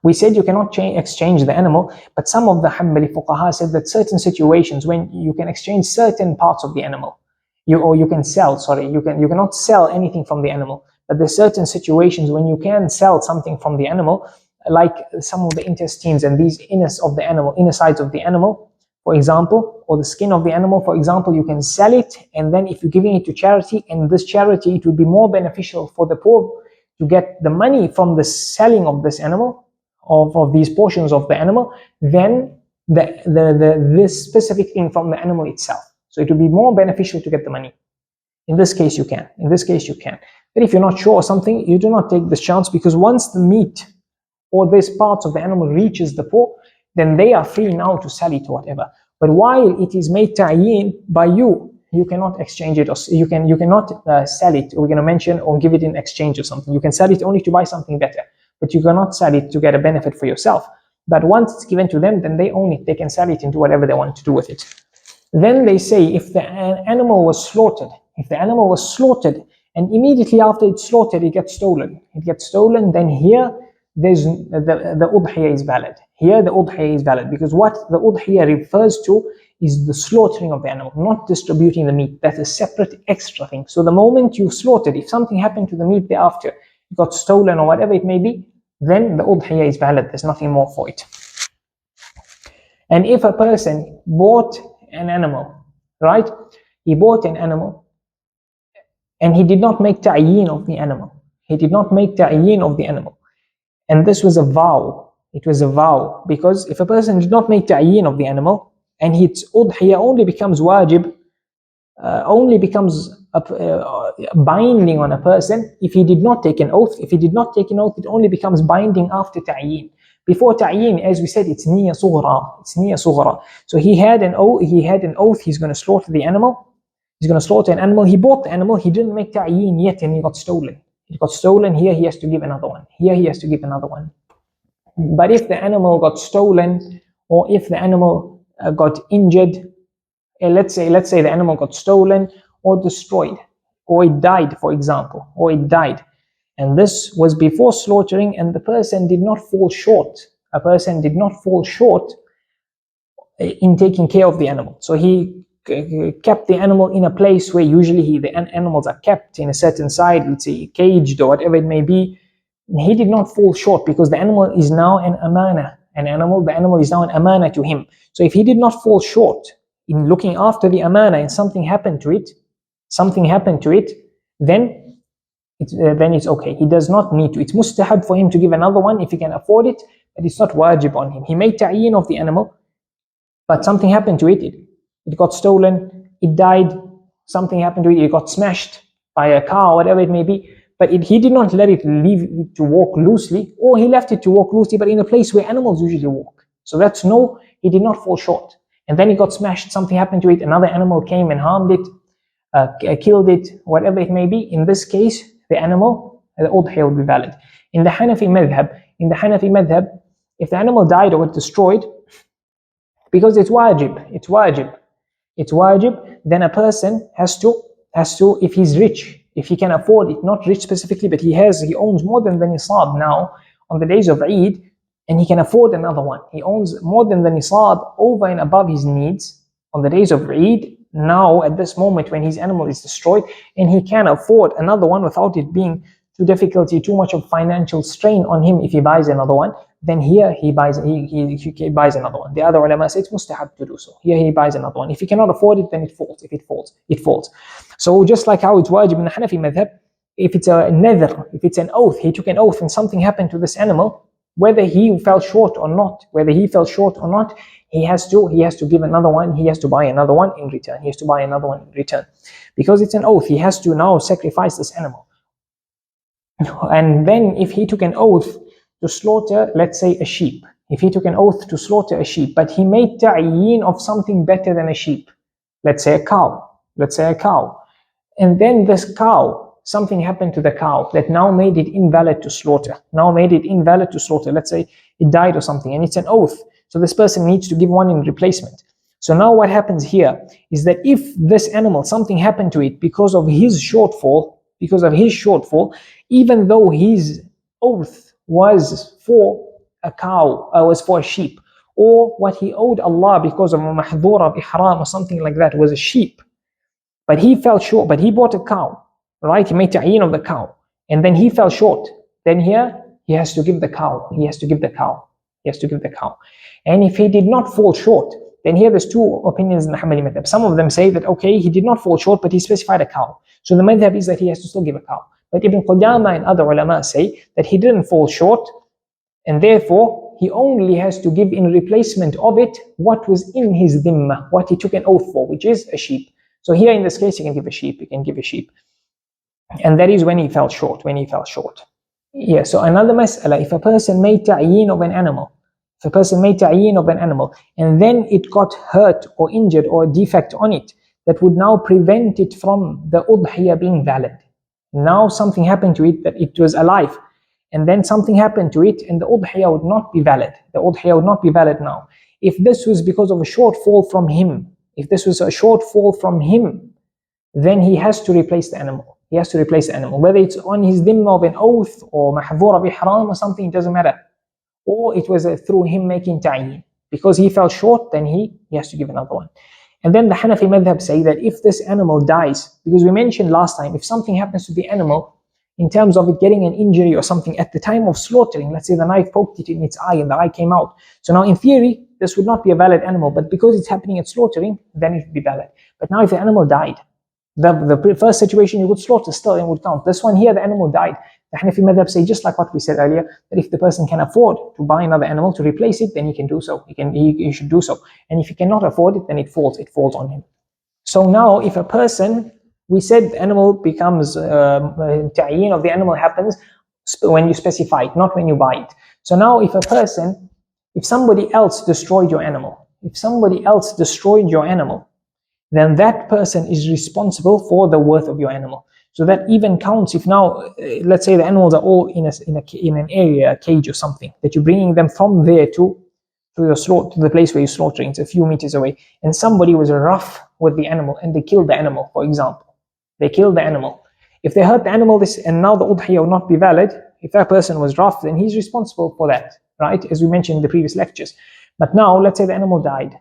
We said you cannot exchange the animal, but some of the Hanbali fuqaha said that certain situations when you can exchange certain parts of the animal, you cannot sell anything from the animal, but there's certain situations when you can sell something from the animal, like some of the intestines and these inner sides of the animal, for example, or the skin of the animal, for example, you can sell it, and then if you're giving it to charity, and this charity, it would be more beneficial for the poor to get the money from the selling of this animal, of these portions of the animal, than this specific thing from the animal itself. So it would be more beneficial to get the money. In this case you can. But if you're not sure of something, you do not take this chance, because once the meat or this part of the animal reaches the poor, then they are free now to sell it or whatever. But while it is made ta'yin by you, you cannot exchange it, or you cannot sell it. We're going to mention, or give it in exchange or something. You can sell it only to buy something better, but you cannot sell it to get a benefit for yourself. But once it's given to them, then they own it. They can sell it and do whatever they want to do with it. Then they say, if the animal was slaughtered, and immediately after it's slaughtered, it gets stolen, then here the udhiyah is valid. Because what the udhiyah refers to is the slaughtering of the animal, not distributing the meat. That's a separate extra thing. So the moment you slaughtered, if something happened to the meat thereafter, it got stolen or whatever it may be, then the udhiyah is valid. There's nothing more for it. And if a person bought an animal, right? He bought an animal, and he did not make ta'yeen of the animal. He did not make ta'yeen of the animal. And this was a vow. It was a vow, because if a person did not make ta'yeen of the animal, and his udhiyah only becomes wajib, only becomes binding on a person if he did not take an oath. If he did not take an oath, it only becomes binding after ta'yeen. Before ta'yeen, as we said, it's niyya sughra. It's niyya sughra. So he had an oath. He's going to slaughter the animal. He's going to slaughter an animal. He bought the animal. He didn't make ta'yeen yet, and he got stolen. It got stolen. Here he has to give another one. Here he has to give another one. But if the animal got stolen, or if the animal got injured, let's say the animal got stolen or destroyed, or it died, for example, or it died, and this was before slaughtering, and the person did not fall short. A person did not fall short in taking care of the animal. So he kept the animal in a place where usually the animals are kept in a certain side, let's say caged or whatever it may be. He did not fall short because the animal is now an amana. The animal is now an amana to him. So if he did not fall short in looking after the amana and something happened to it, then it's okay. He does not need to. It's mustahab for him to give another one if he can afford it, but it's not wajib on him. He made ta'yeen of the animal, but something happened to it. It got stolen, it died, something happened to it, it got smashed by a car, whatever it may be. But he did not let it leave it to walk loosely, or he left it to walk loosely, but in a place where animals usually walk. So he did not fall short. And then it got smashed, something happened to it, another animal came and harmed it, killed it, whatever it may be. In this case, the udhiyah will be valid. In the Hanafi madhab, if the animal died or was destroyed, because it's wajib, then a person has to, if he's rich, if he can afford it, not rich specifically, but he owns more than the nisab now on the days of Eid, and he can afford another one. He owns more than the nisab over and above his needs on the days of Eid, now at this moment when his animal is destroyed, and he can afford another one without it being too much of financial strain on him. If he buys another one, then here he buys another one. The other ulama say it's mustahab to do so. Here he buys another one. If he cannot afford it, then it falls. If it falls, it falls. So just like how it's wajib in the Hanafi madhab, if it's a nadhr, if it's an oath, he took an oath and something happened to this animal, whether he fell short or not, he has to give another one. He has to buy another one in return. Because it's an oath, he has to now sacrifice this animal. And then if he took an oath to slaughter, let's say a sheep, but he made ta'yeen of something better than a sheep, let's say a cow, and then this cow, something happened to the cow that now made it invalid to slaughter. Let's say it died or something, and it's an oath. So this person needs to give one in replacement. So now what happens here is that if this animal, something happened to it because of his shortfall, even though his oath was for a cow, was for a sheep, or what he owed Allah because of a mahdhura of ihram or something like that was a sheep, but he fell short, but he bought a cow, right? He made ta'yeen of the cow, and then he fell short. Then here he has to give the cow. And if he did not fall short, then here there's two opinions in the Hanbali madhab. Some of them say that okay, he did not fall short, but he specified a cow. So the madhab is that he has to still give a cow. But Ibn Qudama and other ulama say that he didn't fall short, and therefore he only has to give in replacement of it what was in his dhimma, what he took an oath for, which is a sheep. So here in this case, he can give a sheep. And that is when he fell short. Yeah, so another mas'ala, if a person made ta'yeen of an animal, and then it got hurt or injured or a defect on it that would now prevent it from the udhiyah being valid. Now something happened to it that it was alive, and then something happened to it and the udhiyah would not be valid. Now. If this was because of a shortfall from him, then he has to replace the animal. Whether it's on his dhimma of an oath or mahdhura of ihram or something, it doesn't matter. Or it was through him making ta'yeen. Because he fell short, then he has to give another one. And then the Hanafi madhab say that if this animal dies, because we mentioned last time, if something happens to the animal in terms of it getting an injury or something at the time of slaughtering, let's say the knife poked it in its eye and the eye came out. So now in theory, this would not be a valid animal, but because it's happening at slaughtering, then it would be valid. But now if the animal died, The first situation you could slaughter still and would count. This one here, the animal died. The Hanafi madhab say, just like what we said earlier, that if the person can afford to buy another animal to replace it, then he can do so. He should do so. And if he cannot afford it, then it falls on him. So now, if a person, we said the animal becomes, ta'yin of the animal happens when you specify it, not when you buy it. So now, if somebody else destroyed your animal, then that person is responsible for the worth of your animal. So that even counts if now, let's say the animals are all in an area, a cage or something, that you're bringing them from there to the place where you're slaughtering. It's a few meters away. And somebody was rough with the animal and they killed the animal, for example. They killed the animal. If they hurt the animal and now the udhiyah will not be valid, if that person was rough, then he's responsible for that, right? As we mentioned in the previous lectures. But now, let's say the animal died.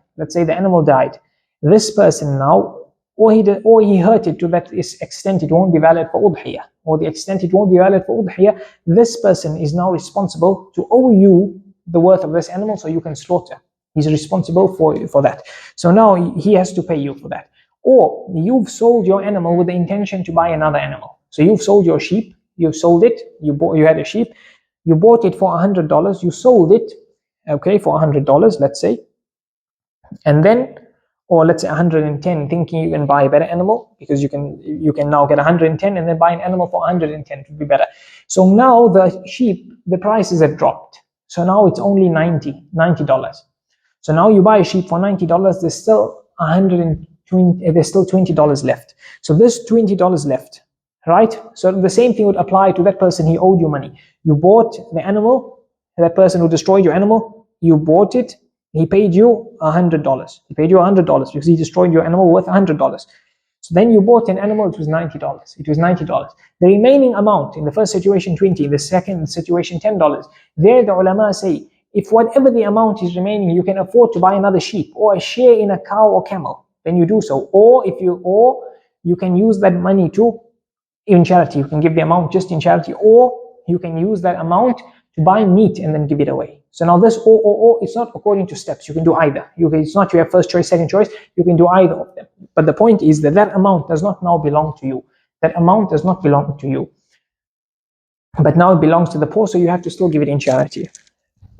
This person now, or he hurt it to that extent it won't be valid for udhiyah, or the extent it won't be valid for udhiyah, this person is now responsible to owe you the worth of this animal so you can slaughter. He's responsible for that. So now he has to pay you for that. Or you've sold your animal with the intention to buy another animal. So you've sold your sheep, you sold it, you had a sheep, you bought it for $100, you sold it, okay, for $100, let's say, and then, or let's say 110, thinking you can buy a better animal because you can now get 110 and then buy an animal for 110 to be better. So now the sheep, the prices have dropped. So now it's only $90. So now you buy a sheep for $90, there's still $20 left. So this $20 left, right? So the same thing would apply to that person. He owed you money. You bought the animal, that person who destroyed your animal, you bought it, he paid you $100. He paid you $100 because he destroyed your animal worth $100. So then you bought an animal, it was $90. The remaining amount, in the first situation 20, in the second situation $10. There the ulama say, if whatever the amount is remaining, you can afford to buy another sheep or a share in a cow or camel, then you do so. Or you can use that money in charity. You can give the amount just in charity, or you can use that amount to buy meat and then give it away. So now this or it's not according to steps. You can do either. It's not you have first choice, second choice. You can do either of them. But the point is that amount does not now belong to you. That amount does not belong to you. But now it belongs to the poor, so you have to still give it in charity.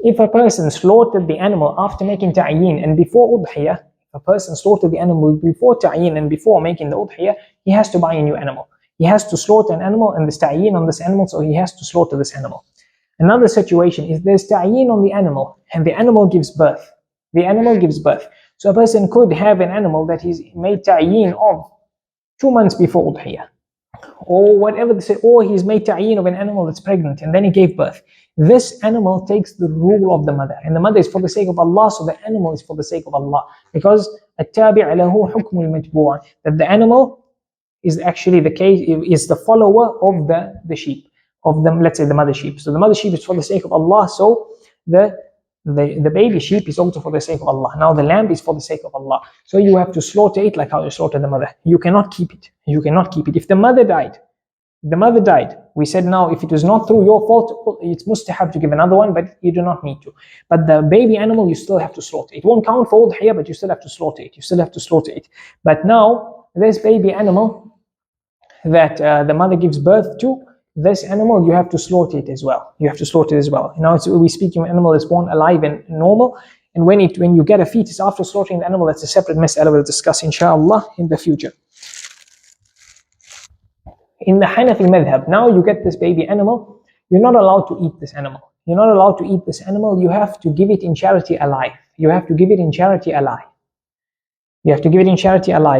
If a person slaughtered the animal after making ta'yin and before udhiyah, a person slaughtered the animal before ta'yin and before making the udhiyah, he has to buy a new animal. He has to slaughter an animal and there's ta'yin on this animal, so he has to slaughter this animal. Another situation is there's ta'yin on the animal and the animal gives birth. So a person could have an animal that he's made ta'yin of 2 months before udhiyah, or whatever they say, or he's made ta'yin of an animal that's pregnant and then he gave birth. This animal takes the rule of the mother, and the mother is for the sake of Allah, so the animal is for the sake of Allah, because التابع له حكم المتبوع, that the animal is actually is the follower of the sheep, of them, let's say the mother sheep. So the mother sheep is for the sake of Allah, so the baby sheep is also for the sake of Allah. Now the lamb is for the sake of Allah, so you have to slaughter it like how you slaughter the mother. You cannot keep it. If the mother died, we said now if it is not through your fault, it's mustahab to give another one, but you do not need to. But the baby animal, you still have to slaughter. It won't count for udhiyah, but you still have to slaughter it. But now this baby animal that the mother gives birth to, this animal you have to slaughter it as well. Now we speak of an animal that's born alive and normal, and when you get a fetus after slaughtering the animal, that's a separate mas'ala we'll discuss inshallah in the future. In the Hanafi madhab, now you get this baby animal, you're not allowed to eat this animal. You have to give it in charity alive.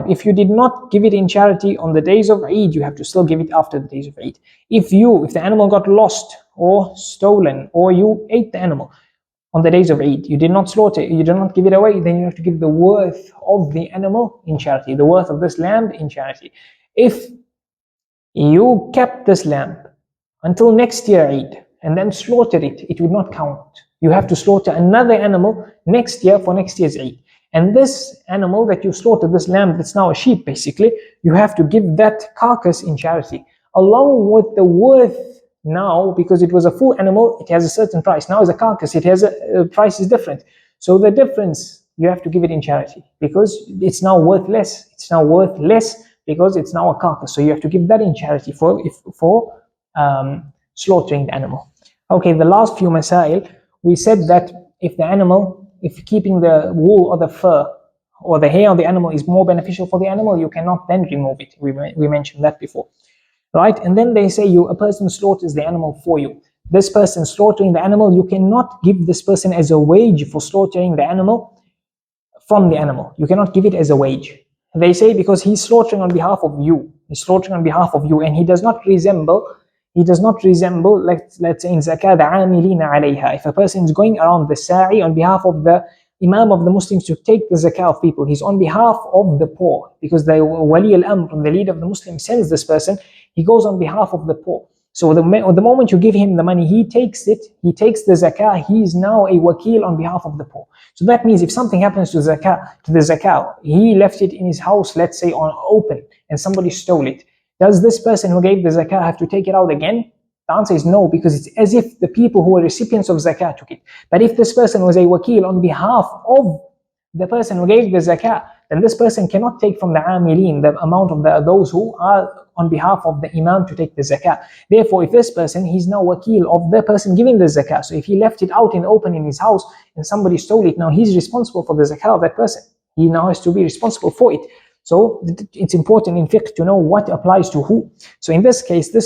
If you did not give it in charity on the days of Eid, you have to still give it after the days of Eid. If the animal got lost or stolen, or you ate the animal on the days of Eid, you did not slaughter it, you did not give it away, then you have to give the worth of the animal in charity, the worth of this lamb in charity. If you kept this lamb until next year Eid and then slaughtered it, it would not count. You have to slaughter another animal next year for next year's Eid. And this animal that you slaughtered, this lamb that's now a sheep basically, you have to give that carcass in charity, along with the worth now, because it was a full animal, it has a certain price. Now as a carcass, it has a price is different. So the difference, you have to give it in charity, because it's now worth less. because it's now a carcass. So you have to give that in charity for slaughtering the animal. Okay, the last few masaail, we said that if keeping the wool or the fur or the hair of the animal is more beneficial for the animal, you cannot then remove it. We mentioned that before, right? And then they say a person slaughters the animal for you. This person slaughtering the animal, you cannot give this person as a wage for slaughtering the animal from the animal. You cannot give it as a wage. They say because he's slaughtering on behalf of you. He's slaughtering on behalf of you, and he does not resemble, let's say in zakah, the amilina alayha. If a person is going around the sa'i on behalf of the imaam of the Muslims to take the zakah of people, he's on behalf of the poor, because the wali al-amr, the leader of the Muslims, sends this person, he goes on behalf of the poor. So the moment you give him the money, he takes the zakah, he is now a wakeel on behalf of the poor. So that means if something happens to the zakah, he left it in his house, let's say on open, and somebody stole it. Does this person who gave the zakah have to take it out again? The answer is no, because it's as if the people who were recipients of zakah took it. But if this person was a wakeel on behalf of the person who gave the zakah, then this person cannot take from the amilin, the amount of those who are on behalf of the imam to take the zakah. Therefore, if this person, he's now wakeel of the person giving the zakah. So if he left it out in the open in his house and somebody stole it, now he's responsible for the zakah of that person. He now has to be responsible for it. So it's important in fiqh to know what applies to who. So in this case, the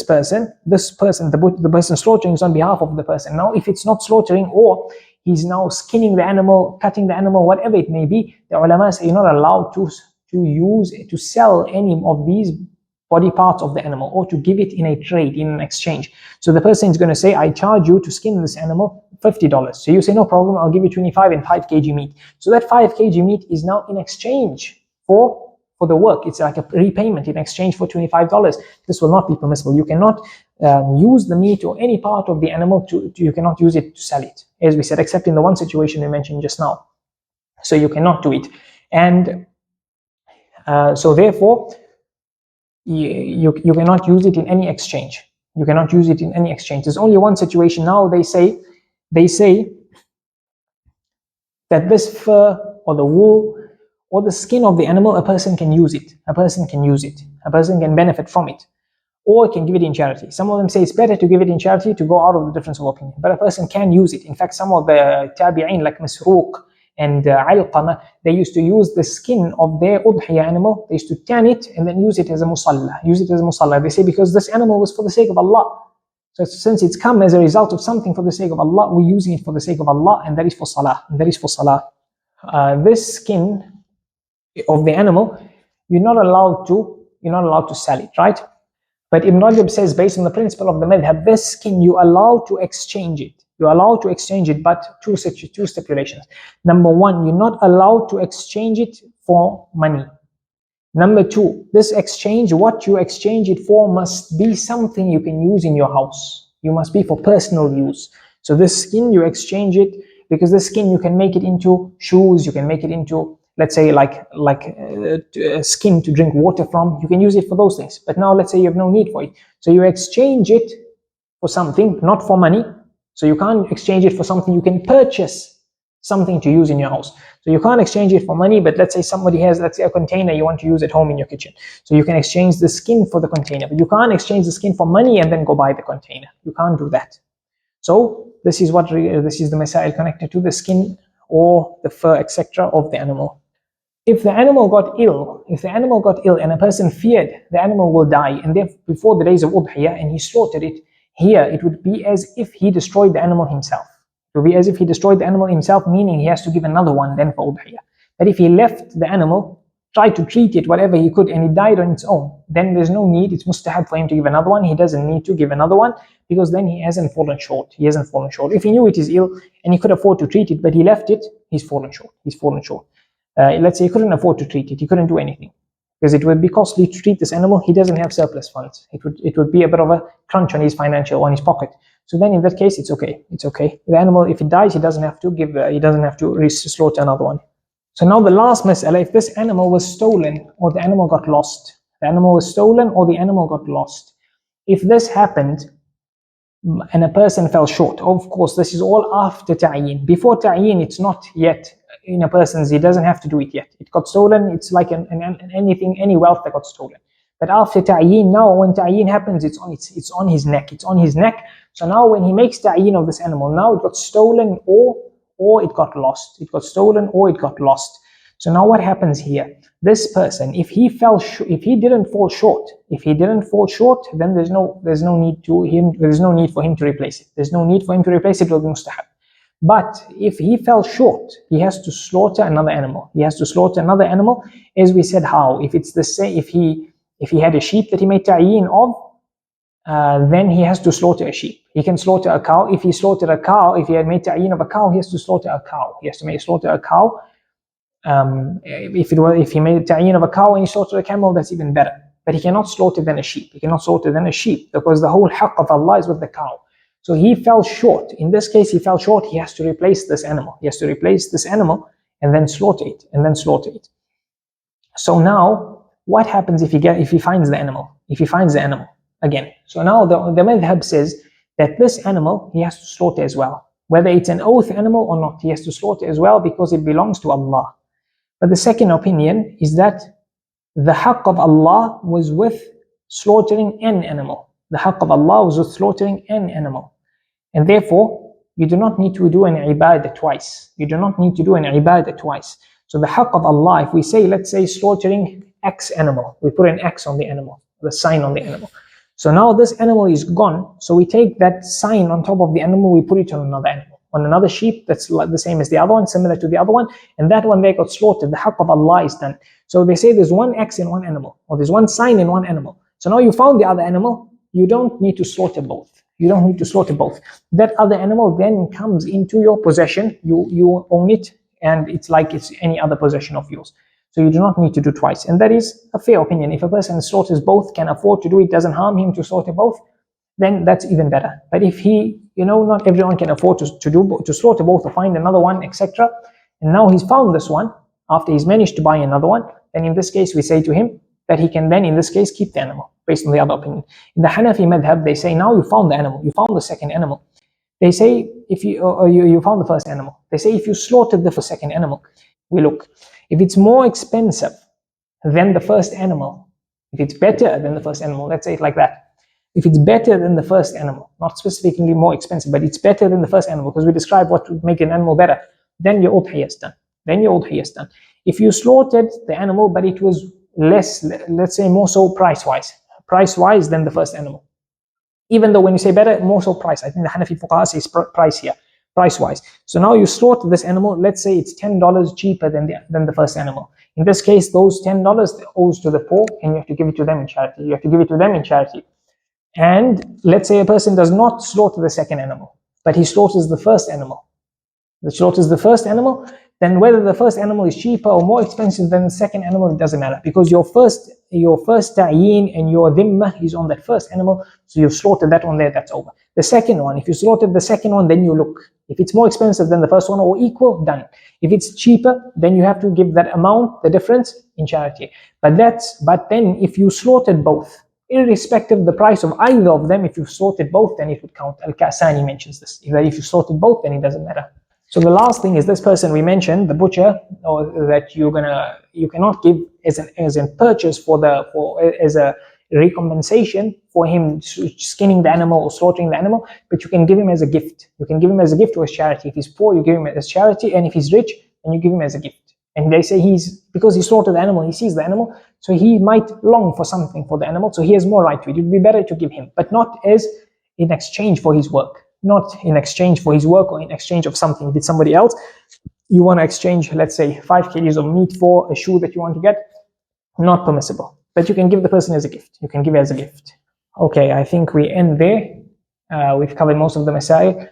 person slaughtering is on behalf of the person. Now, if it's not slaughtering, or he's now skinning the animal, cutting the animal, whatever it may be, the ulama say you're not allowed to sell any of these body parts of the animal, or to give it in a trade, in an exchange. So the person is going to say, I charge you to skin this animal $50. So you say, no problem, I'll give you 25 and 5 kg meat. So that 5 kg meat is now in exchange for the work. It's like a repayment in exchange for $25. This will not be permissible. You cannot use the meat or any part of the animal you cannot use it to sell it, as we said, except in the one situation we mentioned just now. So you cannot do it. And so therefore, you cannot use it in any exchange. You cannot use it in any exchange. There's only one situation now. They say that this fur or the wool or the skin of the animal, a person can use it. A person can benefit from it, or can give it in charity. Some of them say it's better to give it in charity to go out of the difference of opinion, but a person can use it. In fact, some of the tabi'een like Masruq and Alqama, they used to use the skin of their Udhiyah animal, they used to tan it and then use it as a musalla. They say because this animal was for the sake of Allah. So since it's come as a result of something for the sake of Allah, we're using it for the sake of Allah, and that is for salah. This skin of the animal, you're not allowed to sell it, right? But Ibn Rajab says, based on the principle of the madhab, this skin you're allowed to exchange it. But two stipulations. Number one, you're not allowed to exchange it for money. Number two, this exchange, what you exchange it for must be something you can use in your house. You must be for personal use. So this skin, you exchange it, because this skin you can make it into shoes, you can make it into, let's say, like skin to drink water from. You can use it for those things. But now let's say you have no need for it. So you exchange it for something, not for money. So you can't exchange it for something you can purchase, something to use in your house. So you can't exchange it for money, but let's say somebody has, let's say, a container you want to use at home in your kitchen. So you can exchange the skin for the container, but you can't exchange the skin for money and then go buy the container. You can't do that. So this is the masaail connected to the skin or the fur, etc. of the animal. If the animal got ill, and a person feared the animal will die, and before the days of Udhiyah, and he slaughtered it, here it would be as if he destroyed the animal himself. It would be as if he destroyed the animal himself, meaning he has to give another one then for Udhiyah. But if he left the animal, tried to treat it whatever he could, and it died on its own, then there's no need, it's mustahab for him to give another one. He doesn't need to give another one, because then he hasn't fallen short. If he knew it is ill and he could afford to treat it, but he left it, he's fallen short. Let's say he couldn't afford to treat it, he couldn't do anything, because it would be costly to treat this animal. He doesn't have surplus funds. It would be a bit of a crunch on his pocket. So then in that case, it's okay. The animal, if it dies, he doesn't have to slaughter another one. So now the last mas'ala, if this animal was stolen or the animal got lost. If this happened and a person fell short, of course, this is all after ta'yin. Before ta'yin, it's not yet in a person's, he doesn't have to do it yet. It got stolen, it's like any wealth that got stolen. But after ta'yeen, now when ta'yeen happens, it's on his neck. It's on his neck. So now when he makes ta'yeen of this animal, now it got stolen or it got lost. It got stolen or it got lost. So now what happens here? This person, if he didn't fall short, then there's no need for him to replace it. There's no need for him to replace it with mustahab. But if he fell short, he has to slaughter another animal. He has to slaughter another animal, as we said. How? If it's the same, if he had a sheep that he made ta'yeen of, then he has to slaughter a sheep. He can slaughter a cow. If he slaughtered a cow, if he had made ta'yeen of a cow, he has to slaughter a cow. He has to slaughter a cow. If he made ta'yeen of a cow and he slaughtered a camel, that's even better. But he cannot slaughter then a sheep. He cannot slaughter then a sheep because the whole haqq of Allah is with the cow. So he fell short. In this case, he fell short. He has to replace this animal. He has to replace this animal and then slaughter it. So now, what happens if he finds the animal? If he finds the animal again. So now the madhab says that this animal he has to slaughter as well. Whether it's an oath animal or not, he has to slaughter as well because it belongs to Allah. But the second opinion is that the haqq of Allah was with slaughtering an animal. The haqq of Allah was with slaughtering an animal. And therefore, you do not need to do an ibadah twice. You do not need to do an ibadah twice. So the haqq of Allah, if we say, let's say slaughtering X animal, we put an X on the animal, the sign on the animal. So now this animal is gone. So we take that sign on top of the animal, we put it on another animal, on another sheep that's the same as the other one, similar to the other one. And that one there got slaughtered. The haqq of Allah is done. So they say there's one X in one animal, or there's one sign in one animal. So now you found the other animal, you don't need to slaughter both. You don't need to slaughter both. That other animal then comes into your possession. You own it, and it's like it's any other possession of yours. So you do not need to do twice. And that is a fair opinion. If a person slaughters both, can afford to do it, doesn't harm him to slaughter both, then that's even better. But if not everyone can afford to slaughter both or find another one, etc. And now he's found this one after he's managed to buy another one, then in this case we say to him that he can then in this case keep the animal based on the other opinion. In the Hanafi madhab, they say now you found the animal, you found the second animal. They say if you found the first animal, they say if you slaughtered the second animal, we look. If it's more expensive than the first animal, if it's better than the first animal, let's say it like that. If it's better than the first animal, not specifically more expensive, but it's better than the first animal, because we describe what would make an animal better, then your udhiyah is done. If you slaughtered the animal, but it was less, let's say more so price-wise than the first animal. Even though when you say better, more so price. I think the Hanafi fuqaha says price here, price-wise. So now you slaughter this animal, let's say it's $10 cheaper than the first animal. In this case, those $10 owes to the poor, and you have to give it to them in charity. And let's say a person does not slaughter the second animal, but he slaughters the first animal. Then whether the first animal is cheaper or more expensive than the second animal, it doesn't matter, because your first ta'yeen and your dhimmah is on that first animal, so you've slaughtered that one there, that's over. The second one, if you slaughtered the second one, then you look. If it's more expensive than the first one or equal, done. If it's cheaper, then you have to give that amount, the difference, in charity. But then if you slaughtered both, irrespective of the price of either of them, if you slaughtered both, then it would count. Al-Kasani mentions this. If you slaughtered both, then it doesn't matter. So the last thing is this person we mentioned, the butcher, or that you cannot give as a purchase as a recompensation for him skinning the animal or slaughtering the animal, but you can give him as a gift. You can give him as a gift to his charity. If he's poor, you give him as charity, and if he's rich, then you give him as a gift. And they say because he slaughtered the animal, he sees the animal, so he might long for something for the animal, so he has more right to it. It would be better to give him, but not as in exchange for his work. Not in exchange for his work or in exchange of something. If it's somebody else, you want to exchange, let's say, 5 kgs of meat for a shoe that you want to get, not permissible. But you can give the person as a gift. You can give it as a gift. Okay, I think we end there. We've covered most of the masaail.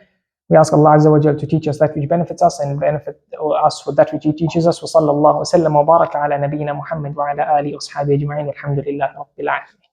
We ask Allah Azza wa Jal to teach us that which benefits us and benefit us with that which He teaches us. Wa sallallahu wa sallam wa baraka ala nabiyyina Muhammad wa ala alihi wa ashabihi ajma'in. Alhamdulillahi rabbil alamin.